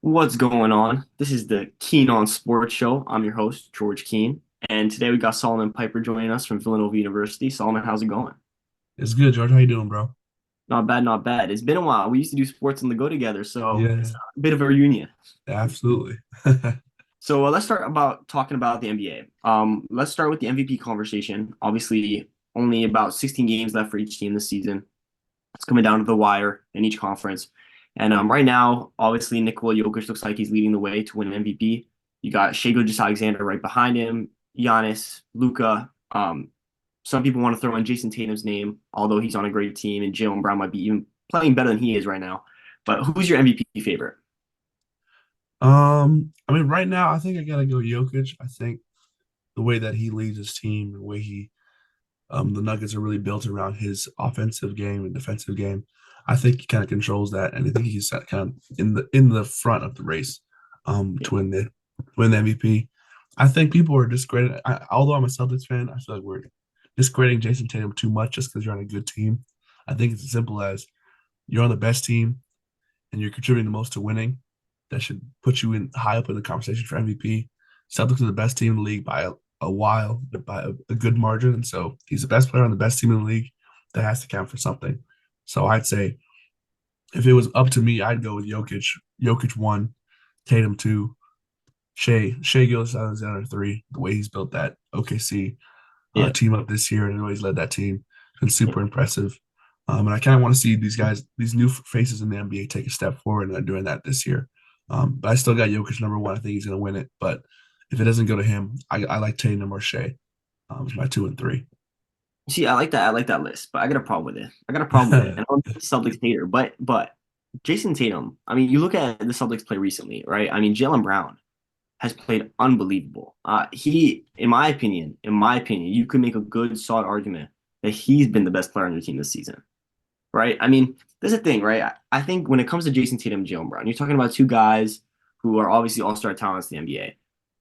What's going on? This is the Keene on Sports Show. I'm your host, George Keene, and today we got Solomon Piper joining us from Villanova University. Solomon, how's it going? It's good, George. How you doing, bro? Not bad, not bad. It's been a while. We used to do sports on the go together, so it's Yeah, a bit of a reunion. absolutely. So let's start about talking about the NBA. Let's start with the MVP conversation. Obviously, only about 16 games left for each team this season. It's coming down to the wire in each conference. And right now, obviously, Nikola Jokic looks like he's leading the way to win MVP. You got Shai Gilgeous-Alexander right behind him, Giannis, Luka. Some people want to throw in Jason Tatum's name, although he's on a great team, and Jaylen Brown might be even playing better than he is right now. But who's your MVP favorite? I mean, right now, I think I gotta go Jokic. I think the way that he leads his team, the way the Nuggets are really built around his offensive game and defensive game. I think he kind of controls that, and I think he's kind of in the front of the race, Yeah, to win the MVP. I think people are discrediting. Although I'm a Celtics fan, I feel like we're discrediting Jason Tatum too much just because you're on a good team. I think it's as simple as you're on the best team and you're contributing the most to winning, that should put you in high up in the conversation for MVP. Celtics are the best team in the league by a while, by a good margin. And so he's the best player on the best team in the league. That has to count for something. So I'd say if it was up to me, I'd go with Jokic. Jokic one, Tatum two, Shea Gilgeous-Alexander three. The way he's built that OKC yeah, team up this year and the way he's led that team, been yeah. super impressive. And I kind of want to see these guys, these new faces in the NBA, take a step forward, and they're doing that this year. But I still got Jokic number one. I think he's going to win it. But if it doesn't go to him, I like Tatum or Shea. It's my two and three. See, I like that. I like that list, but I got a problem with it. I got a problem with it, and I'm a Celtics hater. But Jason Tatum. I mean, you look at the Celtics play recently, right? I mean, Jaylen Brown has played unbelievable. In my opinion, you could make a good, solid argument that he's been the best player on your team this season, right? I mean, there's a thing, right? I think when it comes to Jason Tatum and Jaylen Brown, you're talking about two guys who are obviously all-star talents in the NBA.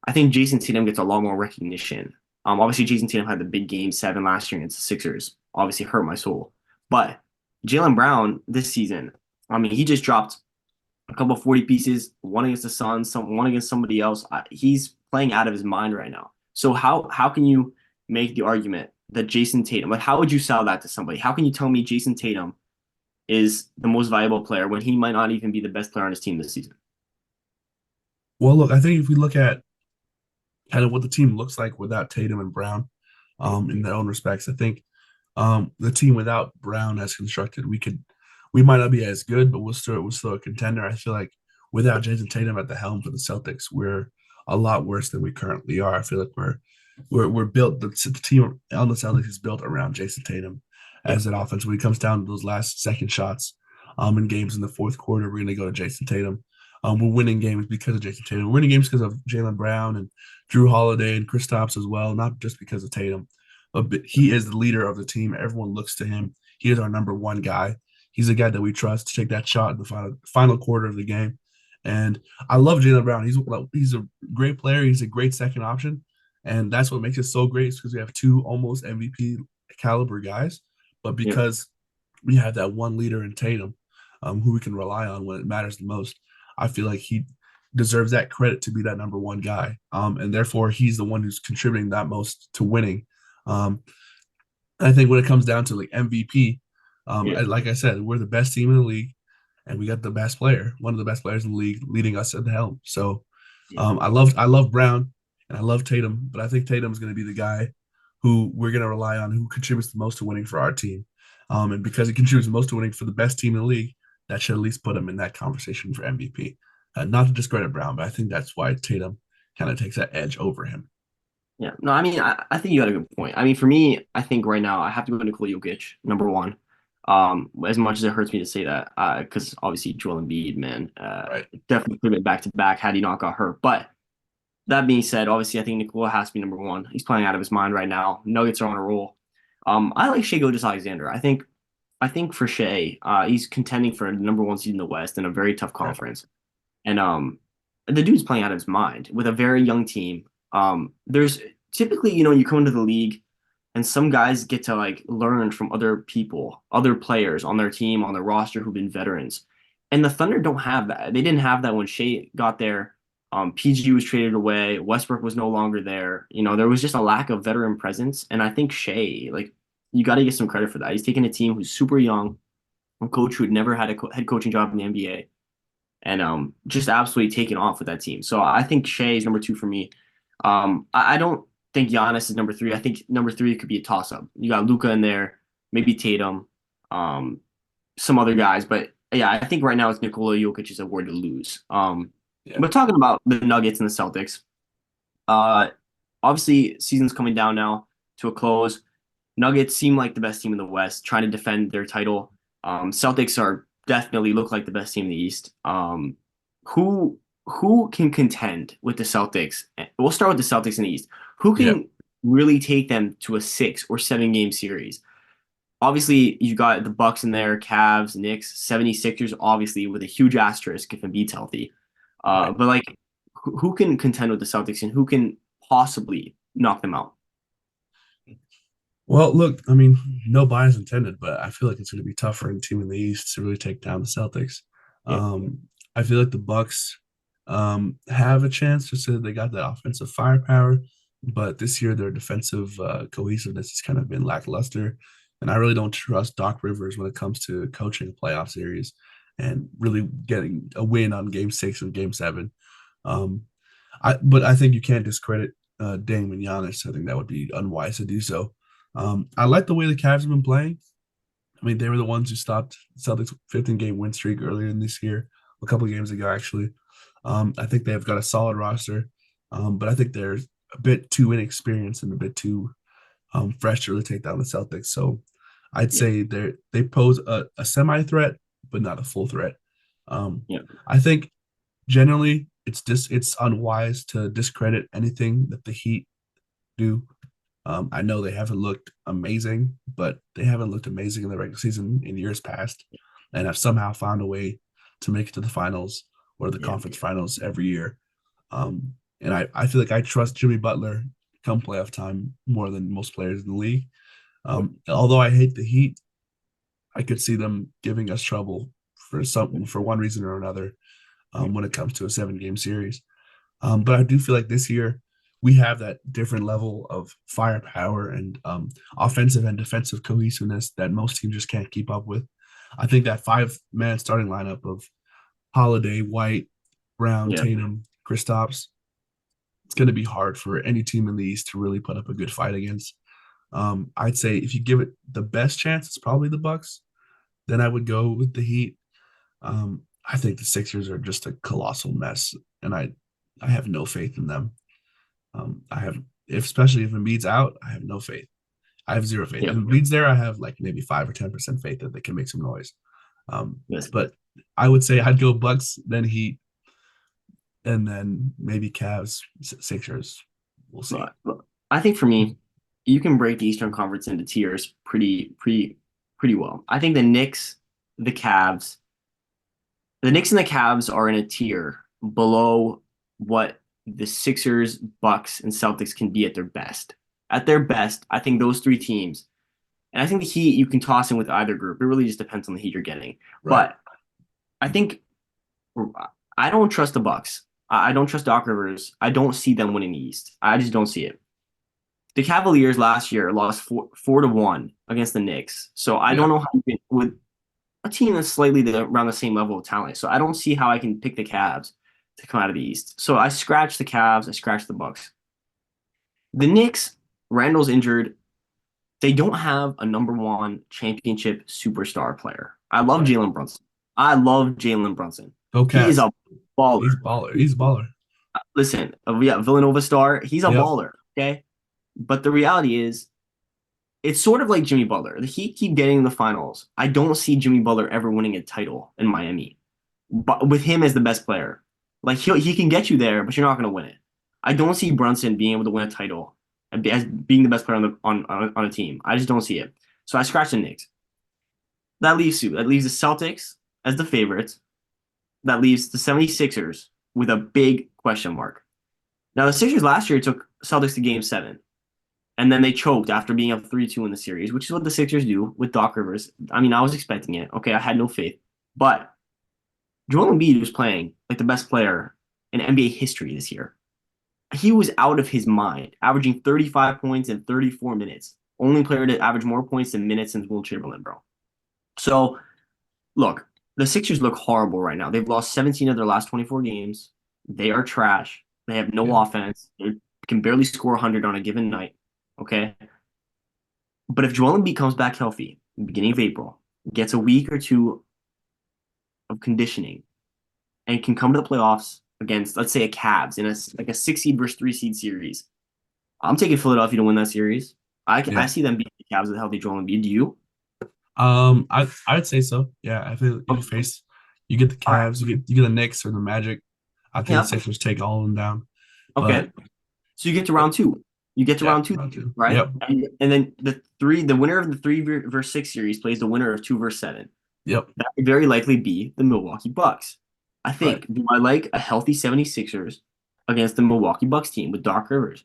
I think Jason Tatum gets a lot more recognition. Obviously, Jason Tatum had the big game seven last year against the Sixers. Obviously, hurt my soul. But Jaylen Brown this season, I mean, he just dropped a couple of 40 pieces, one against the Suns, one against somebody else. He's playing out of his mind right now. So how can you make the argument that Jason Tatum, like how would you sell that to somebody? How can you tell me Jason Tatum is the most valuable player when he might not even be the best player on his team this season? Well, look, I think if we look at kind of what the team looks like without Tatum and Brown, in their own respects, I think the team without Brown as constructed, we might not be as good, but we're still a contender. I feel like without Jason Tatum at the helm for the Celtics, we're a lot worse than we currently are. I feel like we're built the team on the Celtics is built around Jason Tatum Yeah, as an offense. When it comes down to those last second shots, in games in the fourth quarter, we're gonna go to Jason Tatum. We're winning games because of Jason Tatum. We're winning games because of Jaylen Brown and Drew Holiday and Kristaps as well, not just because of Tatum. But he is the leader of the team. Everyone looks to him. He is our number one guy. He's the guy that we trust to take that shot in the final quarter of the game. And I love Jaylen Brown. He's a great player. He's a great second option, and that's what makes it so great. Is because we have two almost MVP caliber guys, but yeah, because we have that one leader in Tatum, who we can rely on when it matters the most. I feel like he deserves that credit to be that number one guy, and therefore he's the one who's contributing that most to winning. Um, I think when it comes down to like MVP, yeah, like I said, we're the best team in the league, and we got the best player, one of the best players in the league, leading us at the helm. So yeah. I love Brown and I love Tatum, but I think Tatum's going to be the guy who we're going to rely on, who contributes the most to winning for our team. And because he contributes the most to winning for the best team in the league, that should at least put him in that conversation for MVP. Not to discredit Brown, but I think that's why Tatum kind of takes that edge over him. Yeah. No, I mean, I think you had a good point. I mean, for me, I think right now I have to go Nikola Jokic, number one. As much as it hurts me to say that, because obviously Joel Embiid, man, Right. definitely could have been back to back had he not got hurt. But that being said, obviously I think Nikola has to be number one. He's playing out of his mind right now. Nuggets are on a roll. I like Shai Gilgeous-Alexander. I think for Shea, he's contending for the number one seed in the West in a very tough Right. conference. And the dude's playing out of his mind with a very young team. There's typically, you come into the league and some guys get to like learn from other people, other players on their team, on their roster who've been veterans. And the Thunder don't have that. They didn't have that when Shea got there. PG was traded away. Westbrook was no longer there. There was just a lack of veteran presence. And I think Shea, like, you got to get some credit for that. He's taken a team who's super young, a coach who had never had a head coaching job in the NBA, and just absolutely taken off with that team. So I think Shea is number two for me. I don't think Giannis is number three. I think number three could be a toss up. You got Luka in there, maybe Tatum, um, some other guys, but yeah, I think right now it's Nikola Jokic's award to lose. Yeah. But talking about the Nuggets and the Celtics, uh, obviously season's coming down now to a close. Nuggets seem like the best team in the West, trying to defend their title. Celtics are definitely look like the best team in the East. Who who can contend with the Celtics? We'll start with the Celtics in the East. Who Yeah. can really take them to a 6 or 7 game series? Obviously, you got the Bucks in there, Cavs, Knicks, 76ers, obviously with a huge asterisk if Embiid's healthy. Right. But like, who can contend with the Celtics and who can possibly knock them out? Well, look, I mean, no bias intended, but I feel like it's going to be tough for any team in the East to really take down the Celtics. Yeah, I feel like the Bucks have a chance just so they got that offensive firepower, but this year their defensive cohesiveness has kind of been lackluster, and I really don't trust Doc Rivers when it comes to coaching a playoff series and really getting a win on Game 6 and Game 7. Um, but I think you can't discredit Dame and Giannis. I think that would be unwise to do so. I like the way the Cavs have been playing. I mean, they were the ones who stopped Celtics' 15-game win streak earlier in this year, a couple of games ago, actually. I think they've got a solid roster, but I think they're a bit too inexperienced and a bit too fresh to really take down the Celtics. So I'd yeah, say they pose a semi threat, but not a full threat. Um, yeah, I think generally it's unwise to discredit anything that the Heat do. I know they haven't looked amazing, but they haven't looked amazing in the regular season in years past, and have somehow found a way to make it to the finals or the yeah, conference finals every year. And I feel like I trust Jimmy Butler come playoff time more than most players in the league. Although I hate the Heat, I could see them giving us trouble for one reason or another yeah, when it comes to a 7 game series. But I do feel like this year we have that different level of firepower and offensive and defensive cohesiveness that most teams just can't keep up with. I think that 5-man starting lineup of Holiday, White, Brown, yeah, Tatum, Kristaps, it's going to be hard for any team in the East to really put up a good fight against. I'd say if you give it the best chance, it's probably the Bucks. Then I would go with the Heat. I think the Sixers are just a colossal mess, and I have no faith in them. I have, especially if Embiid's out, I have no faith. I have zero faith. yeah. If Embiid's there, I have like maybe 5 or 10% faith that they can make some noise. Yes. But I would say I'd go Bucks, then Heat, and then maybe Cavs, Sixers. We'll see. But I think for me, you can break the Eastern Conference into tiers pretty well. I think the Cavs, the Knicks and the Cavs are in a tier below what the Sixers, Bucks, and Celtics can be at their best. At their best, I think those three teams, and I think the Heat you can toss in with either group. It really just depends on the Heat you're getting. Right. But I think I don't trust the Bucks. I don't trust Doc Rivers. I don't see them winning the East. I just don't see it. The Cavaliers last year lost 4-1 against the Knicks. So I Yeah. don't know how you can, with a team that's slightly around the same level of talent. So I don't see how I can pick the Cavs to come out of the East. So I scratched the Cavs. I scratched the Bucks. The Knicks, Randall's injured. They don't have a number one championship superstar player. I love Right. Jalen Brunson. I love Jalen Brunson. Go He is Cats. a baller. He's a baller. He's a baller. Listen, yeah, Villanova star. He's a Yep. baller. Okay. But the reality is, it's sort of like Jimmy Butler. The Heat keep getting in the finals. I don't see Jimmy Butler ever winning a title in Miami, but with him as the best player, like he can get you there, but you're not going to win it. I don't see Brunson being able to win a title as being the best player on a team. I just don't see it. So I scratched the Knicks. That leaves you. That leaves the Celtics as the favorites. That leaves the 76ers with a big question mark. Now the Sixers last year took Celtics to Game 7. And then they choked after being up 3-2 in the series, which is what the Sixers do with Doc Rivers. I mean, I was expecting it. Okay, I had no faith. But Joel Embiid was playing like the best player in NBA history this year. He was out of his mind, averaging 35 points in 34 minutes. Only player to average more points than minutes since Will Chamberlain, bro. So look, the Sixers look horrible right now. They've lost 17 of their last 24 games. They are trash. They have no Yeah. offense. They can barely score 100 on a given night. Okay. But if Joel Embiid comes back healthy, beginning of April, gets a week or two of conditioning, and can come to the playoffs against, let's say, a Cavs in a like a 6 seed versus 3 seed series, I'm taking Philadelphia to win that series. I Yeah. see them beating the Cavs with a healthy Joel Embiid. Do you? I'd say so. Yeah, I feel if you Okay. face, you get the All right. Cavs, you get the Knicks or the Magic. I think the Yeah. Sixers take all of them down. But Okay. So you get to round two. You get to yeah, round two, round two. right? Yep. And then the winner of the three versus six series plays the winner of two versus seven. Yep. That would very likely be the Milwaukee Bucks. I Right. think, do I like a healthy 76ers against the Milwaukee Bucks team with Doc Rivers?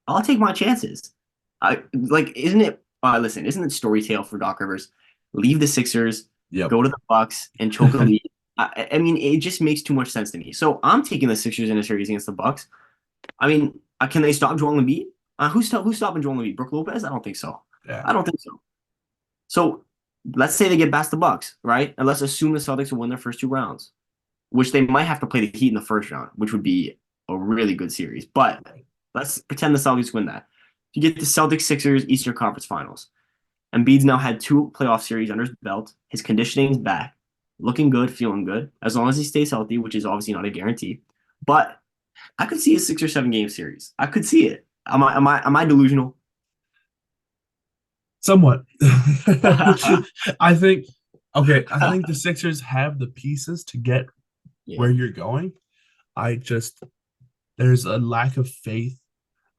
I'll take my chances. I like, isn't it? Listen, isn't it story tale for Doc Rivers? Leave the Sixers, Yep. go to the Bucks, and choke a lead. I mean, it just makes too much sense to me. So I'm taking the Sixers in a series against the Bucks. I mean, can they stop Joel Embiid? Who's stopping Joel Embiid? Brook Lopez? I don't think so. Yeah. I don't think so. So let's say they get past the Bucks, right? And let's assume the Celtics will win their first two rounds, which they might have to play the Heat in the first round, which would be a really good series. But let's pretend the Celtics win that. You get the Celtics Sixers Eastern Conference Finals. Embiid's now had two playoff series under his belt. His conditioning's back, looking good, feeling good, as long as he stays healthy, which is obviously not a guarantee. But I could see a 6 or 7 game series. I could see it. Am I delusional? Somewhat. Yeah. I think okay, I think the Sixers have the pieces to get where you're going. I just there's a lack of faith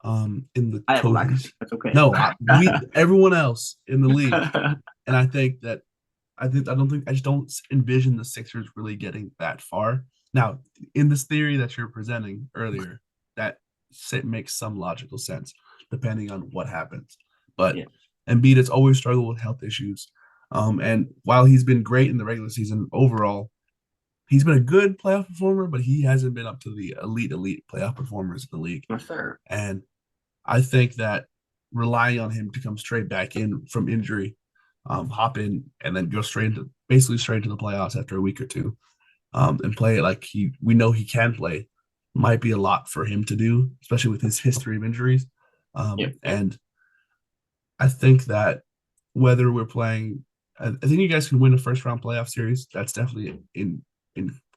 in the I have a lack of coaches. faith. That's okay. No, we everyone else in the league, and I think that I don't think I just don't envision the Sixers really getting that far. Now, in this theory that you're presenting earlier, that makes some logical sense depending on what happens. But Yeah, Embiid has always struggled with health issues, and while he's been great in the regular season overall, he's been a good playoff performer, but he hasn't been up to the elite playoff performers in the league. that's fair. And I think that relying on him to come straight back in from injury, hop in and then go straight into basically straight to the playoffs after a week or two, and play it like we know he can play, might be a lot for him to do, especially with his history of injuries. Yeah, And I think that whether we're playing, I think you guys can win a first round playoff series. That's definitely in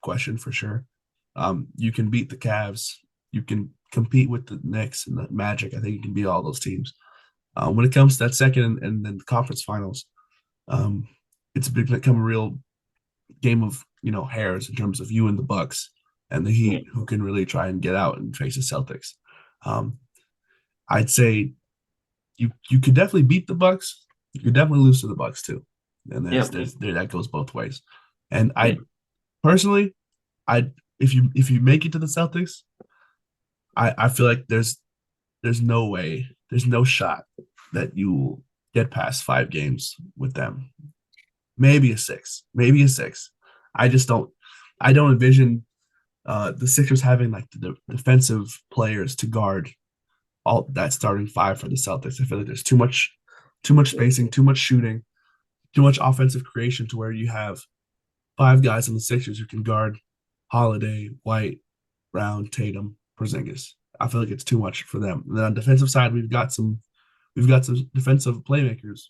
question for sure. You can beat the Cavs. You can compete with the Knicks and the Magic. I think you can beat all those teams. When it comes to that second and then the conference finals, um, it's become a real game of hairs in terms of you and the Bucks and the yeah, Heat who can really try and get out and face the Celtics. Um, I'd say you could definitely beat the Bucks. You could definitely lose to the Bucks too. And yeah, that goes both ways. And yeah, I personally, I if you make it to the Celtics, I feel like there's no way, there's no shot that you will get past 5 games with them. Maybe a six, maybe a six. I just I don't envision the Sixers having like the defensive players to guard all that starting five for the Celtics. I feel like there's too much spacing, too much shooting, too much offensive creation to where you have 5 guys on the Sixers who can guard Holiday, White, Brown, Tatum, Porzingis. I feel like it's too much for them. And then on the defensive side, we've got some defensive playmakers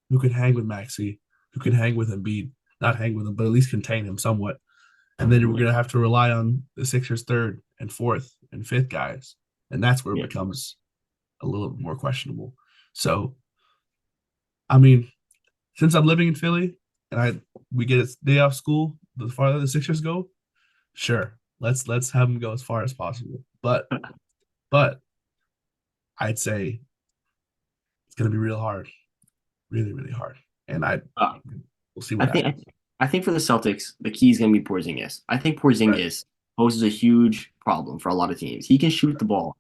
who can hang with Maxi, who can hang with Embiid, not hang with him, but at least contain him somewhat. And then we're yeah, gonna have to rely on the Sixers' third and fourth and fifth guys, and that's where it yeah. becomes a little more questionable. So, I mean, since I'm living in Philly and we get a day off school, the farther the Sixers go, sure, let's have them go as far as possible. But I'd say it's gonna be real hard, really really hard, and Uh, we'll see I what think happens. I think for the Celtics, the key is going to be Porzingis. I think Right. Porzingis poses a huge problem for a lot of teams. He can shoot the ball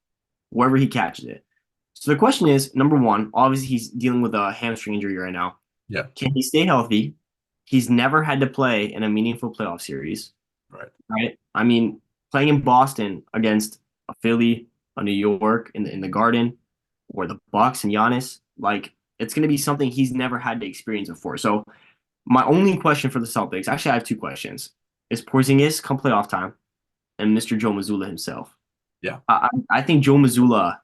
wherever he catches it. So the question is, number one, obviously he's dealing with a hamstring injury right now. Yeah. Can he stay healthy? He's never had to play in a meaningful playoff series. Right. right? I mean, playing in Boston against a Philly, a New York in the Garden, or the Bucks and Giannis, like it's going to be something he's never had to experience before. So my only question for the Celtics, actually, I have two questions: is Porzingis come playoff time, and Mr. Joe Mazzulla himself? Yeah. I think Joe Mazzulla,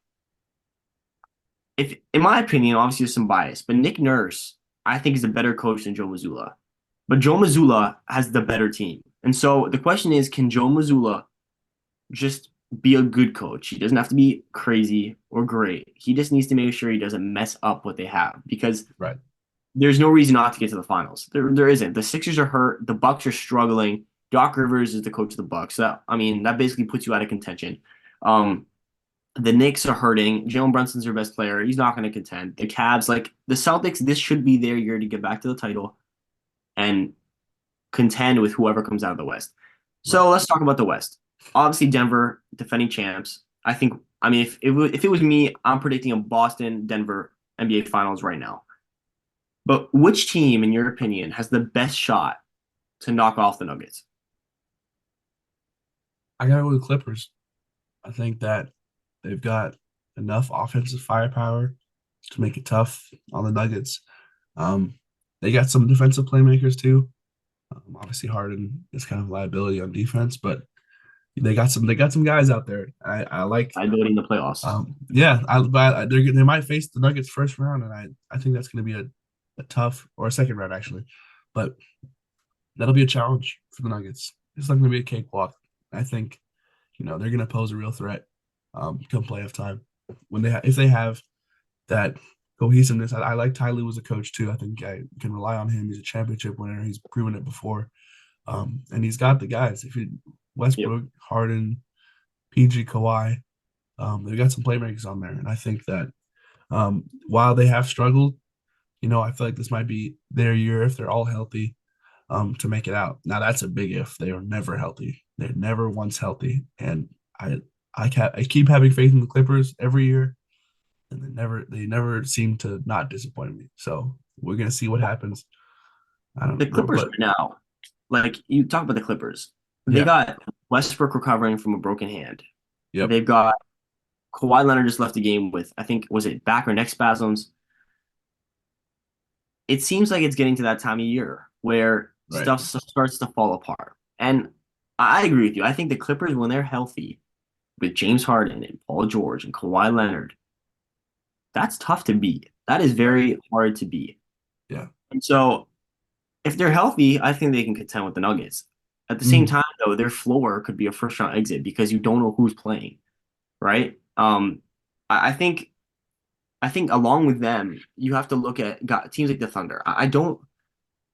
if in my opinion, obviously there's some bias, but Nick Nurse, I think is a better coach than Joe Mazzulla. But Joe Mazzulla has the better team. And so the question is, can Joe Mazzulla just be a good coach? He doesn't have to be crazy or great. He just needs to make sure he doesn't mess up what they have because Right. there's no reason not to get to the finals. There isn't. The Sixers are hurt. The Bucks are struggling. Doc Rivers is the coach of the Bucks. That I mean, that basically puts you out of contention. Um, the Knicks are hurting. Jalen Brunson's their best player. He's not going to contend. The Cavs, like the Celtics, this should be their year to get back to the title and contend with whoever comes out of the West. Right. So let's talk about the West. Obviously, Denver, defending champs. I think. I mean, if it was me, I'm predicting a Boston Denver NBA Finals right now. But which team, in your opinion, has the best shot to knock off the Nuggets? I gotta go with the Clippers. I think that they've got enough offensive firepower to make it tough on the Nuggets. Um, they got some defensive playmakers too. Obviously, Harden is kind of a liability on defense, but they got some guys out there. I like. Liability in the playoffs. Yeah, but they might face the Nuggets first round, and I think that's going to be a tough or a second round actually, but that'll be a challenge for the Nuggets. It's not going to be a cakewalk. I think they're going to pose a real threat come playoff time when if they have that cohesiveness. I like Ty Lue as a coach too. I think I can rely on him. He's a championship winner. He's proven it before, and he's got the guys. If you Yep. Westbrook, Harden, PG, Kawhi, they've got some playmakers on there, and I think that while they have struggled, I feel like this might be their year if they're all healthy to make it out. Now that's a big if. They are never healthy. They're never once healthy, and I keep having faith in the Clippers every year, and they never seem to not disappoint me. So we're gonna see what happens. I The don't know, Clippers but right now, like you talk about the Clippers, they yeah, got Westbrook recovering from a broken hand. yep, They've got Kawhi Leonard just left the game with, I think, was it back or neck spasms? It seems like it's getting to that time of year where right, stuff starts to fall apart. And I agree with you. I think the Clippers, when they're healthy, with James Harden and Paul George and Kawhi Leonard, that's tough to beat. That is right, very hard to beat. yeah, And so if they're healthy, I think they can contend with the Nuggets. At the same mm, time, though, their floor could be a first round exit because you don't know who's playing, right? I think along with them, you have to look at teams like the Thunder. I don't.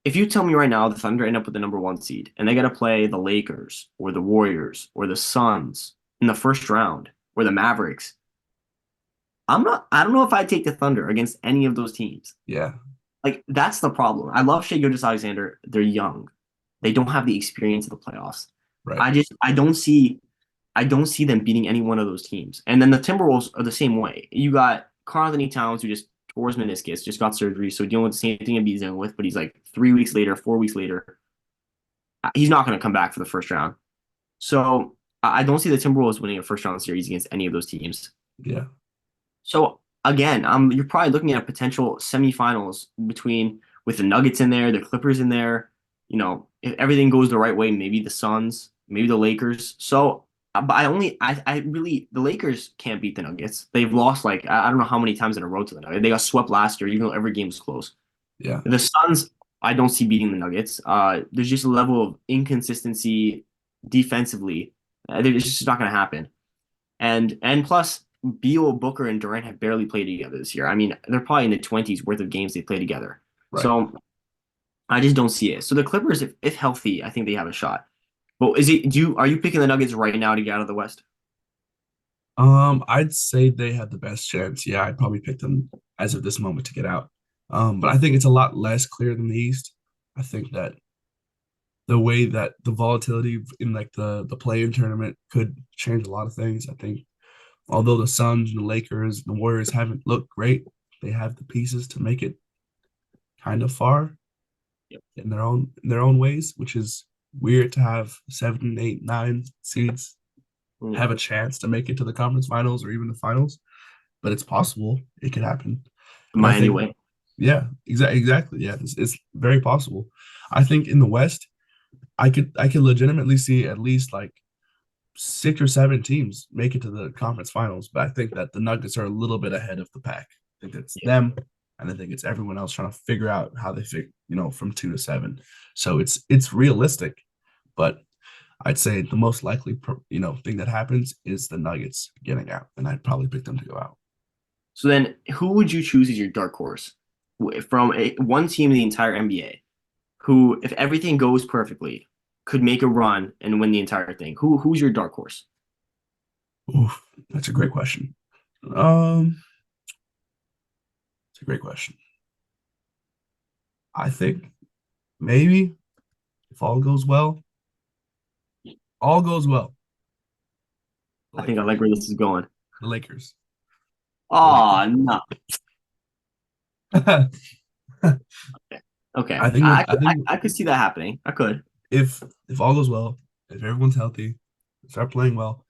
If you tell me right now the Thunder end up with the number one seed and they got to play the Lakers or the Warriors or the Suns in the first round or the Mavericks, I'm not. I don't know if I'd take the Thunder against any of those teams. yeah, Like that's the problem. I love Shea Gilgeous-Alexander. They're young. They don't have the experience of the playoffs. right, I don't see them beating any one of those teams. And then the Timberwolves are the same way. You got Karl Anthony Towns who just tore his meniscus, just got surgery, so dealing with the same thing Embiid's dealing with, but he's like 3 weeks later, 4 weeks later, he's not going to come back for the first round. So I don't see the Timberwolves winning a first round series against any of those teams. yeah, So again, you're probably looking at potential semifinals between with the Nuggets in there, the Clippers in there. If everything goes the right way, maybe the Suns, maybe the Lakers. So, but I really, the Lakers can't beat the Nuggets. They've lost like I don't know how many times in a row to the Nuggets. They got swept last year, even though every game was close. yeah, The Suns, I don't see beating the Nuggets. There's just a level of inconsistency defensively. It's just not going to happen. And plus, Beal, Booker, and Durant have barely played together this year. I mean, they're probably in the 20s worth of games they play together. right. So I just don't see it. So the Clippers, if healthy, I think they have a shot. But is it do you are you picking the Nuggets right now to get out of the West? I'd say they had the best chance. Yeah, I'd probably pick them as of this moment to get out. But I think it's a lot less clear than the East. I think that the way that the volatility in like the play-in tournament could change a lot of things. I think although the Suns and the Lakers and the Warriors haven't looked great, they have the pieces to make it kind of far Yep. in their own ways, which is weird to have 7, 8, 9 seeds Yeah. have a chance to make it to the conference finals or even the finals, but it's possible. It could happen. And I Miami think, way. yeah, exactly. Yeah, it's very possible. I think in the West, I could legitimately see at least like 6 or 7 teams make it to the conference finals, but I think that the Nuggets are a little bit ahead of the pack. I think it's Yeah. them, and I think it's everyone else trying to figure out how they fit, from 2 to 7. So it's realistic, but I'd say the most likely, thing that happens is the Nuggets getting out, and I'd probably pick them to go out. So then, who would you choose as your dark horse from one team in the entire NBA who, if everything goes perfectly, could make a run and win the entire thing? Who's your dark horse? Oof, that's a great question. Um, it's a great question. I think maybe if all goes well, the I think I like Lakers, where this is going. the Lakers, the Oh, Lakers. no. Okay. I think I think I could see that happening. I could. if all goes well, if everyone's healthy, start playing well.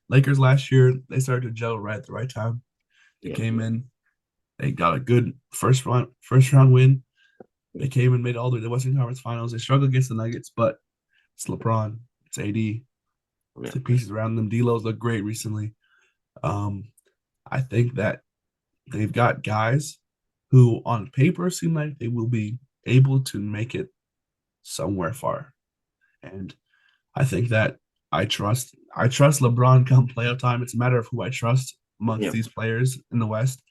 Lakers last year they started to gel right at the right time. They Yeah. came in, they got a good first round win. They came and made all the way to the Western Conference Finals. They struggled against the Nuggets, but it's LeBron, it's AD, it's Yeah. the pieces around them. D'Lo's looked great recently. Um, I think that they've got guys who, on paper, seem like they will be able to make it somewhere far. And I think that I trust LeBron come playoff time. It's a matter of who I trust amongst Yeah. these players in the West.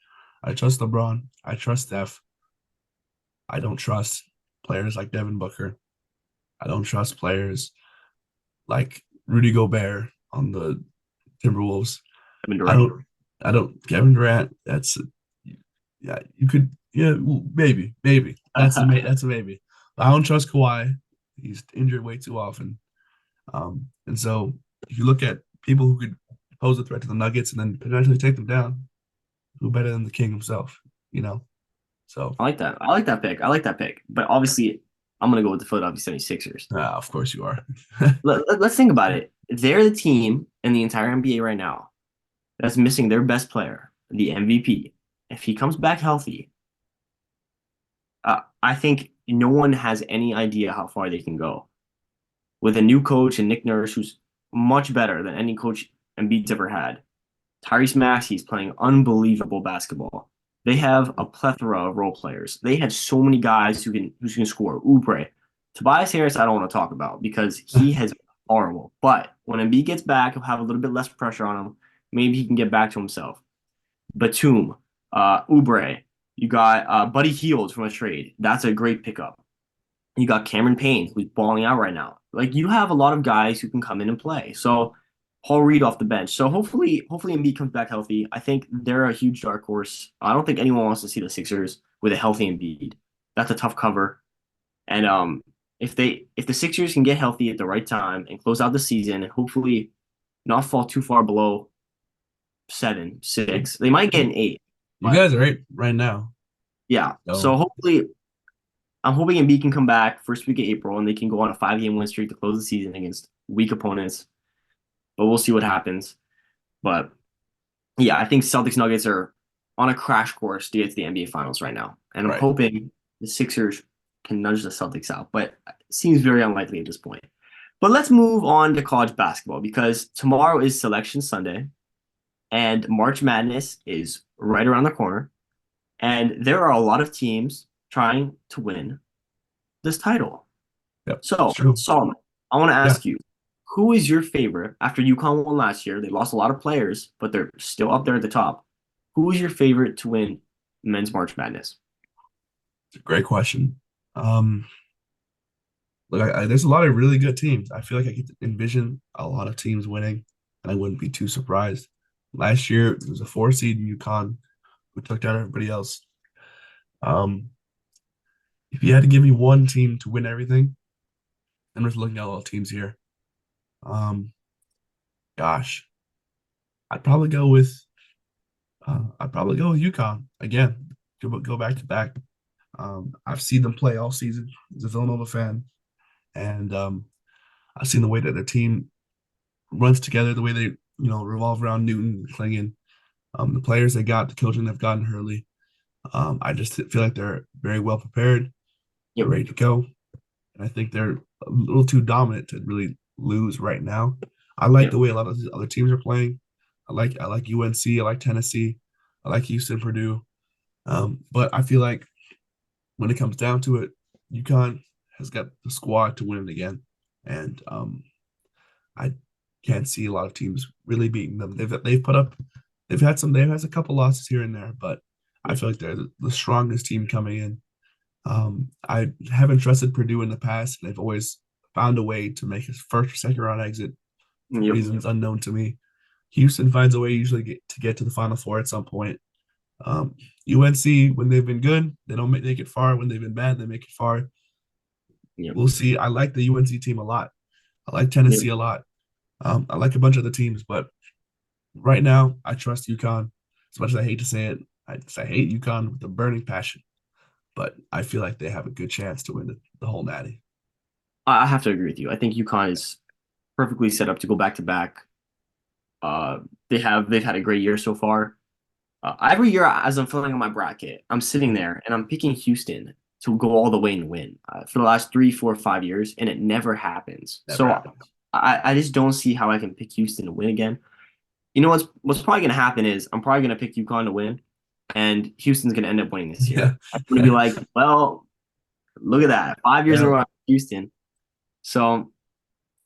I trust LeBron. I trust Steph. I don't trust players like Devin Booker. I don't trust players like Rudy Gobert on the Timberwolves. Kevin I Durant. don't I don't Kevin Durant. Yeah, you could, yeah, maybe that's a maybe. But I don't trust Kawhi. He's injured way too often. And so if you look at people who could pose a threat to the Nuggets and then potentially take them down, who better than the King himself, you know? So, I like that. I like that pick. I like that pick. But obviously, I'm going to go with the Philadelphia 76ers. of course you are. Let's think about it. They're the team in the entire NBA right now that's missing their best player, the MVP. If he comes back healthy, I think no one has any idea how far they can go. With a new coach and Nick Nurse, who's much better than any coach Embiid's ever had. Tyrese Maxey's playing unbelievable basketball. They have a plethora of role players. They have so many guys who can score. Oubre, Tobias Harris, I don't want to talk about because he has been horrible. But when Embiid gets back, he'll have a little bit less pressure on him. Maybe he can get back to himself. Batum, Oubre, you got Buddy Hield from a trade. That's a great pickup. You got Cameron Payne, who's balling out right now. Like you have a lot of guys who can come in and play. So Paul Reed off the bench. So hopefully Embiid comes back healthy. I think they're a huge dark horse. I don't think anyone wants to see the Sixers with a healthy Embiid. That's a tough cover. And if the Sixers can get healthy at the right time and close out the season and hopefully not fall too far below 7, 6, they might get an 8. You But guys are right now. yeah. So So, hopefully I'm hoping Embiid can come back first week of April and they can go on a 5 game win streak to close the season against weak opponents. But we'll see what happens. But yeah, I think Celtics Nuggets are on a crash course to get to the NBA Finals right now. And I'm right. hoping the Sixers can nudge the Celtics out, but it seems very unlikely at this point. But let's move on to college basketball because tomorrow is Selection Sunday and March Madness is right around the corner. And there are a lot of teams trying to win this title. Yep. It's So, true. Solomon, I want to Yeah. ask you, who is your favorite after UConn won last year? They lost a lot of players, but they're still up there at the top. Who is your favorite to win men's March Madness? It's a great question. Um, Look, there's a lot of really good teams. I feel like I could envision a lot of teams winning, and I wouldn't be too surprised. Last year, it was a 4 seed in UConn who took down everybody else. Um, if you had to give me one team to win everything, I'm just looking at all the teams here. Um, Gosh, I'd probably go with UConn again. Go back to back. I've seen them play all season as a Villanova fan, and I've seen the way that the team runs together, the way they revolve around Newton, Klingon, the players they got, the coaching they've gotten Hurley. I just feel like they're very well prepared. They're Yep. ready to go, and I think they're a little too dominant to really lose right now. I like the Yep. way a lot of these other teams are playing. I like UNC, I like Tennessee, I like Houston, Purdue. But I feel like when it comes down to it, UConn has got the squad to win it again, and I can't see a lot of teams really beating them. They've had a couple losses here and there, but I Yep. feel like they're the strongest team coming in. I haven't trusted Purdue in the past, and they've always found a way to make a first or second round exit for Yep. reasons unknown to me. Houston finds a way usually get to the Final Four at some point. Um, UNC, when they've been good, they don't make it far. When they've been bad, they make it far. Yep. We'll see. I like the UNC team a lot. I like Yep. Tennessee a lot. I like a bunch of the teams, but right now, I trust UConn. As much as I hate to say it, I hate UConn with a burning passion, but I feel like they have a good chance to win the whole Natty. I have to agree with you. I think UConn is perfectly set up to go back to back. Uh, they've had a great year so far. Every year, as I'm filling out my bracket, I'm sitting Mhm. there and I'm picking Houston to go all the way and win for the last 3, 4, 5 years, and it never happens. Never So happens. I just don't see how I can pick Houston to win again. You know what's probably going to happen is I'm probably going to pick UConn to win, and Houston's going to end up winning this Yeah. year. I'm going to be like, well, look at that, 5 years in a Yeah. row, Houston. So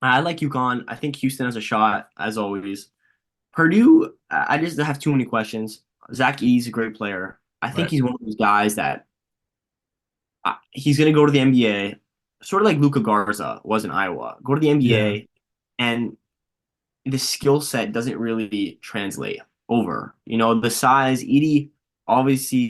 I like UConn. I think Houston has a shot as always. Purdue, I just have too many questions. Zach E's a great player. I think Right. he's one of those guys that he's going to go to the NBA, sort of like Luka Garza was in Iowa. Go to the Yeah. NBA, and the skill set doesn't really translate over. You know, the size, Edie, obviously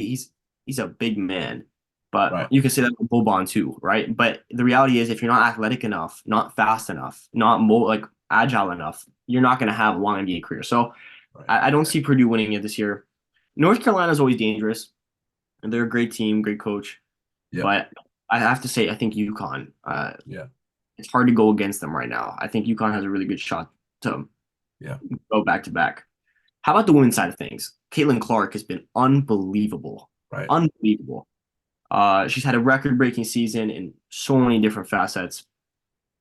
he's a big man, but Right. you can say that with Boban too, right? But the reality is if you're not athletic enough, not fast enough, not like agile enough, you're not going to have a long NBA career. So Right. I don't see Purdue winning it this year. North Carolina is always dangerous, and they're a great team, great coach. Yep. But I have to say, I think UConn. Yeah. It's hard to go against them right now. I think UConn has a really good shot to Yeah. go back to back. How about the women's side of things? Caitlin Clark has been unbelievable, Right. unbelievable. She's had a record-breaking season in so many different facets.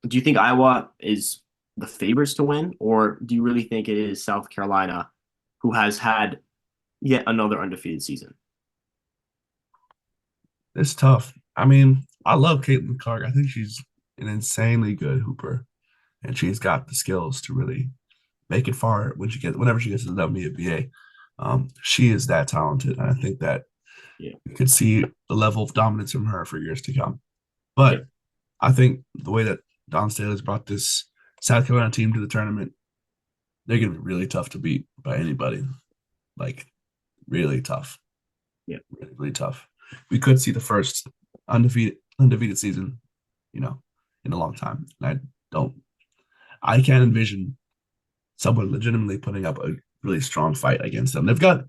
Do you think Iowa is the favorites to win, or do you really think it is South Carolina, who has had yet another undefeated season? It's tough. I mean, I love Caitlin Clark. I think she's an insanely good hooper, and she's got the skills to really make it far whenever she gets to the WNBA. She is that talented, and I think that Yeah, you could see the level of dominance from her for years to come. yeah, But I think the way that Don Staley's brought this South Carolina team to the tournament, they're going to be really tough to beat by anybody. Like really tough, yeah, really, really tough. We could see the first undefeated season, you know, in a long time. And don't, I can't envision someone legitimately putting up a really strong fight against them.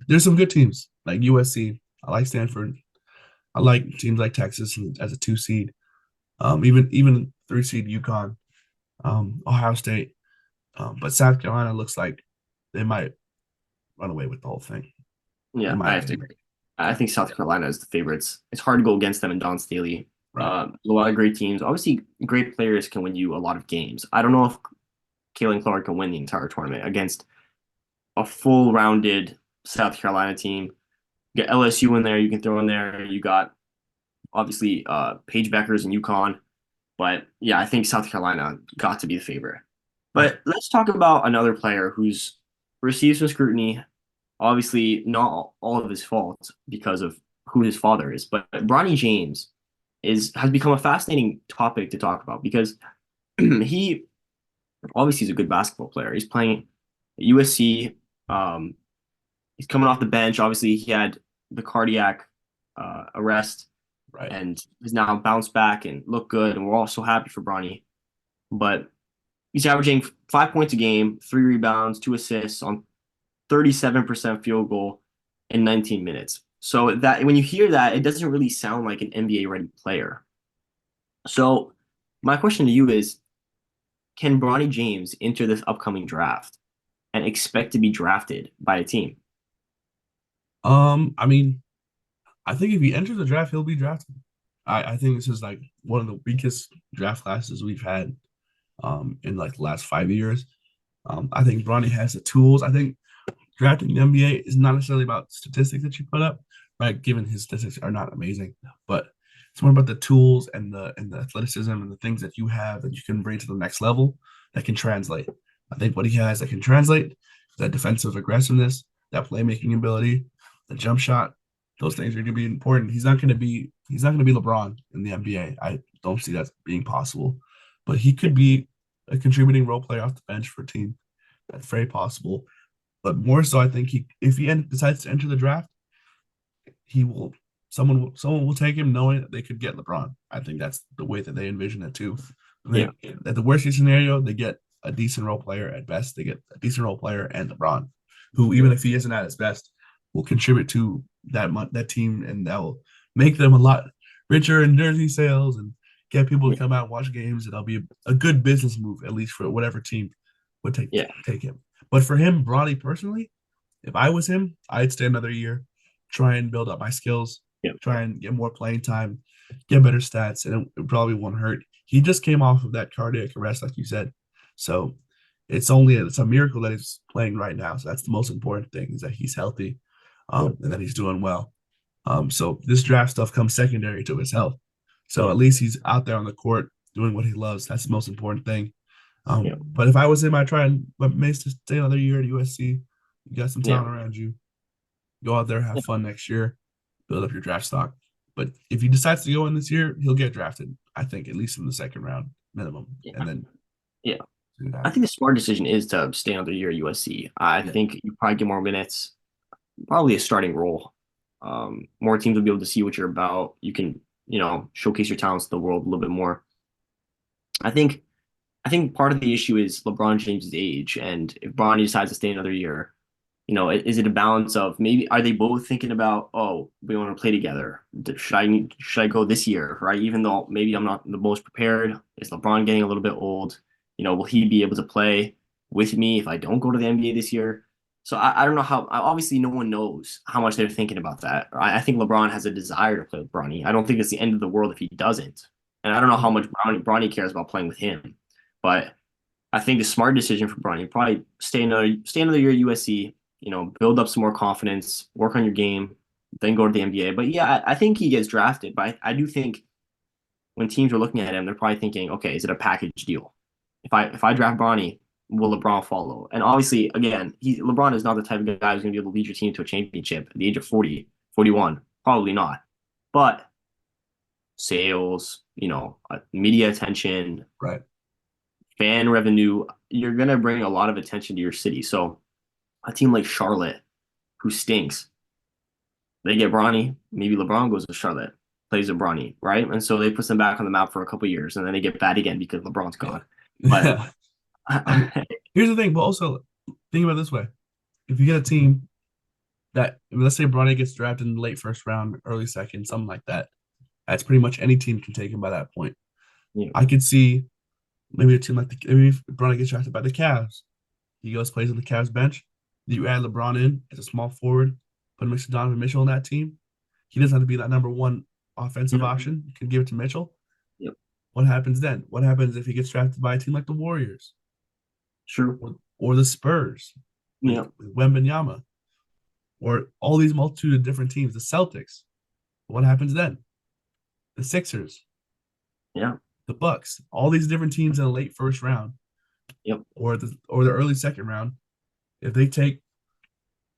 There's some good teams like USC. I like Stanford. I like teams like Texas as a 2 seed. Even 3 seed UConn, Ohio State. But South Carolina looks like they might run away with the whole thing, in yeah. my I have to opinion. agree. I think South Carolina is the favorites. It's hard to go against them in Don Staley. Right. A lot of great teams. Obviously, great players can win you a lot of games. I don't know if Kaylin Clark can win the entire tournament against a full-rounded South Carolina team. You get LSU in there, you can throw in there. You got obviously Paige Beckers and UConn. But yeah, I think South Carolina got to be the favorite. Right. But let's talk about another player who's received some scrutiny. Obviously, not all of his fault because of who his father is, but Bronny James has become a fascinating topic to talk about because he obviously he's a good basketball player. He's playing at USC. Um, he's coming off the bench. Obviously, he had the cardiac arrest Right. and has now bounced back and looked good. And we're all so happy for Bronny. But he's averaging 5 points a game, 3 rebounds, 2 assists on 37% field goal in 19 minutes. So that when you hear that, it doesn't really sound like an NBA ready player. So my question to you is, can Bronny James enter this upcoming draft and expect to be drafted by a team? I mean, I think if he enters the draft, he'll be drafted. I think this is like one of the weakest draft classes we've had in like the last 5 years. I think Bronny has the tools. I think drafting in the NBA is not necessarily about statistics that you put up, right? Given his statistics are not amazing, but it's more about the tools and the athleticism and the things that you have that you can bring to the next level that can translate. I think what he has that can translate is that defensive aggressiveness, that playmaking ability, the jump shot. Those things are going to be important. He's not going to be LeBron in the NBA. I don't see that being possible, but he could be a contributing role player off the bench for a team. That's very possible. But more so, I think if he decides to enter the draft, he will someone will take him knowing that they could get LeBron. I think that's the way that they envision it too. Yeah, They at the worst case scenario, they get a decent role player. At best, they get a decent role player and LeBron, who even yeah, if he isn't at his best, will contribute to that team and that will make them a lot richer in jersey sales and get people to yeah, come out and watch games. And that'll be a good business move, at least for whatever team would yeah, take him. But for him, Bronny personally, if I was him, I'd stay another year, try and build up my skills, yeah, try and get more playing time, get better stats, and it probably won't hurt. He just came off of that cardiac arrest, like you said. So it's a miracle that he's playing right now. So that's the most important thing is that he's healthy, yeah, and that he's doing well. So this draft stuff comes secondary to his health. So yeah, at least he's out there on the court doing what he loves. That's the most important thing. yeah, But if I was him, I'd try and but Mace to stay another year at USC. You got some yeah. talent around you. Go out there, have fun next year, build up your draft stock. But if he decides to go in this year, he'll get drafted. I think at least in the second round minimum, and Yeah. then Yeah. see what I happens. think the smart decision is to stay another year at USC. I Yeah, think you probably get more minutes, probably a starting role. More teams will be able to see what you're about. You can, showcase your talents to the world a little bit more. I think I think part of the issue is LeBron James's age, and if Bronny decides to stay another year, is it a balance of maybe are they both thinking about, oh, we want to play together? Should I go this year, right? Even though maybe I'm not the most prepared, is LeBron getting a little bit old? Will he be able to play with me if I don't go to the NBA this year? So I don't know how. Obviously, no one knows how much they're thinking about that. I think LeBron has a desire to play with Bronny. I don't think it's the end of the world if he doesn't, and I don't know how much Bronny cares about playing with him, but. I think the smart decision for Bronny probably stay another year at USC, build up some more confidence, work on your game, then go to the NBA. But yeah, I think he gets drafted. But I do think when teams are looking at him, they're probably thinking, okay, is it a package deal? If I draft Bronny, will LeBron follow? And obviously, again, LeBron is not the type of guy who's going to be able to lead your team to a championship at the age of 40, 41. Probably not. But sales, media attention, right. fan revenue, you're going to bring a lot of attention to your city. So a team like Charlotte, who stinks, they get Bronny. Maybe LeBron goes to Charlotte, plays with Bronny, right? And so they put them back on the map for a couple years, and then they get bad again because LeBron's Yeah, gone. But yeah. I mean, here's the thing, but also think about it this way: if you get a team that, let's say, Bronny gets drafted in the late first round, early second, something like that, that's pretty much any team can take him by that point. you know, I could see maybe a team like maybe if Bronny gets drafted by the Cavs, he goes plays on the Cavs bench. You add LeBron in as a small forward, put Donovan Mitchell on that team. He doesn't have to be that number one offensive you option. You can give it to Mitchell. know, What happens then? What happens if he gets drafted by a team like the Warriors true. or the Spurs Yeah, with Wembanyama or all these multitude of different teams, the Celtics? What happens then? The Sixers, yeah, the Bucks, all these different teams in the late first round yep, or the early second round. If they take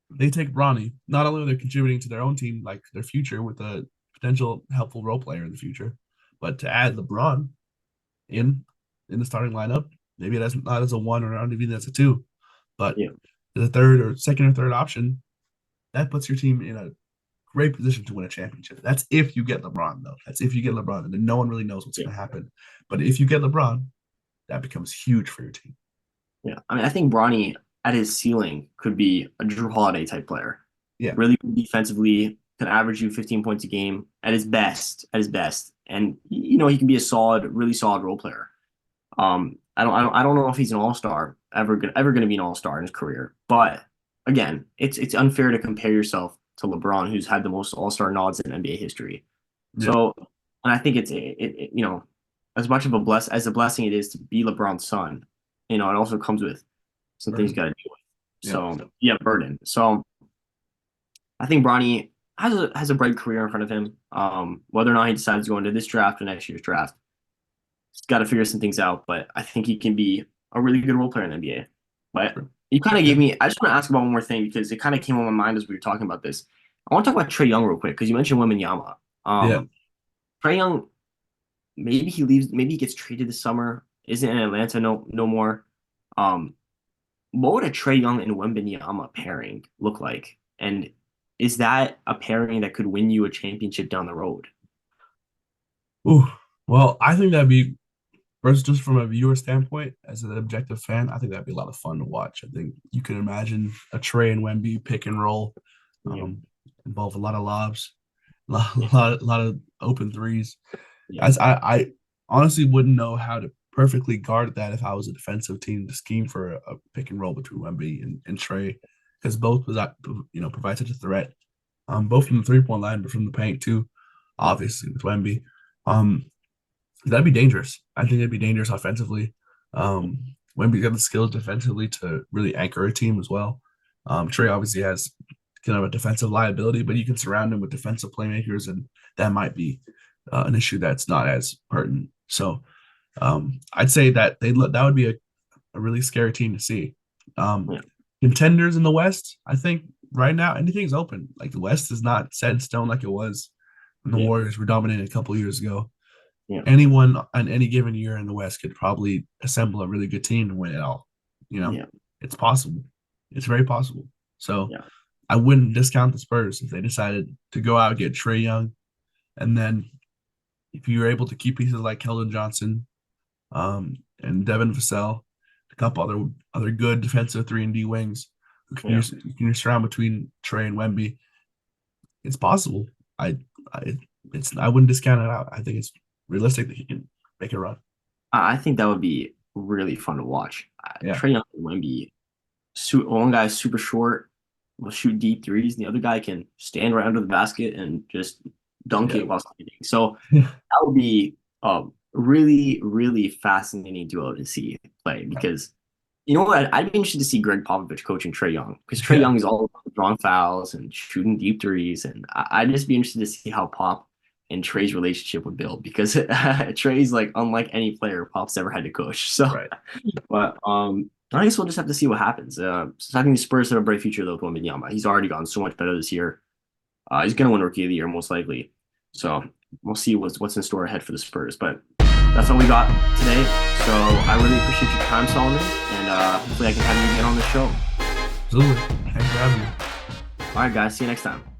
Bronny, not only are they contributing to their own team, like their future with a potential helpful role player in the future, but to add LeBron in in the starting lineup, maybe that's not as a one or not even as a two, but yeah, the third or second or third option, that puts your team in a great position to win a championship. That's if you get LeBron, though. That's if you get LeBron, and then no one really knows what's yeah, going to happen. But if you get LeBron, that becomes huge for your team. yeah. I mean, I think Bronny at his ceiling could be a Drew Holiday type player. Yeah, Really good defensively, can average you 15 points a game at his best. And he can be a really solid role player. I don't know if he's an all-star ever gonna be an all-star in his career. But again, it's unfair to compare yourself to LeBron, who's had the most all-star nods in NBA history. Yeah, So, and I think it's as much of a blessing it is to be LeBron's son. It also comes with some things you burden. got to deal with. Yeah, So yeah, burden. So I think Bronny has a bright career in front of him. Whether or not he decides to go into this draft or next year's draft, he's got to figure some things out. But I think he can be a really good role player in the NBA. But sure. you kind of Yeah, gave me. I just want to ask about one more thing because it kind of came on my mind as we were talking about this. I want to talk about Trey Young real quick because you mentioned Wembanyama. yeah. Trey Young, maybe he leaves. Maybe he gets traded this summer. Isn't in Atlanta no more. Um, what would a Trey Young and Wembanyama pairing look like? And is that a pairing that could win you a championship down the road? Ooh, well, I think that'd be first just from a viewer standpoint, as an objective fan. I think that'd be a lot of fun to watch. I think you can imagine a Trey and Wemby pick and roll, Yeah, um, involve a lot of lobs, yeah, a lot of open threes. yeah, As I honestly wouldn't know how to perfectly guard that if I was a defensive team to scheme for a pick and roll between Wemby and Trey, because both was that provide such a threat. Both from the 3 point line, but from the paint too, yeah, obviously with Wemby. Um, that'd be dangerous. I think it'd be dangerous offensively. Wemby's got the skills defensively to really anchor a team as well. Trey obviously has kind of a defensive liability, but you can surround him with defensive playmakers, and that might be an issue that's not as pertinent. So I'd say that that would be a really scary team to see. Um, yeah, Contenders in the West, I think right now anything's open. Like the West is not set in stone like it was when the yeah, Warriors were dominated a couple years ago. yeah, Anyone on any given year in the West could probably assemble a really good team to win it all. You know, yeah, it's possible. It's very possible. So yeah, I wouldn't discount the Spurs if they decided to go out and get Trey Young, and then if you're able to keep pieces like Keldon Johnson, and Devin Vassell, a couple other good defensive 3 and D wings who can yeah. use you can surround between Trey and Wemby. It's possible. I I I wouldn't discount it out. I think it's realistic that he can make a run. I think that would be really fun to watch. Yeah, Trey Young and Wemby, one guy's super short, will shoot deep threes, and the other guy can stand right under the basket and just dunk yeah, it while standing. So yeah, that would be really, really fascinating duo to see play because you know what? I'd be interested to see Greg Popovich coaching Trey Young because Trey yeah, Young is all about drawing fouls and shooting deep threes, and I'd just be interested to see how Pop and Trey's relationship would build because Trey's like unlike any player Pop's ever had to coach. So, right. but I guess we'll just have to see what happens. So I think the Spurs have a bright future though with Wembanyama. He's already gotten so much better this year. He's gonna win Rookie of the Year most likely. So we'll see what's in store ahead for the Spurs. But that's all we got today. So I really appreciate your time, Solomon, and hopefully I can have you again on the show. Absolutely. Thanks for having me. All right, guys. See you next time.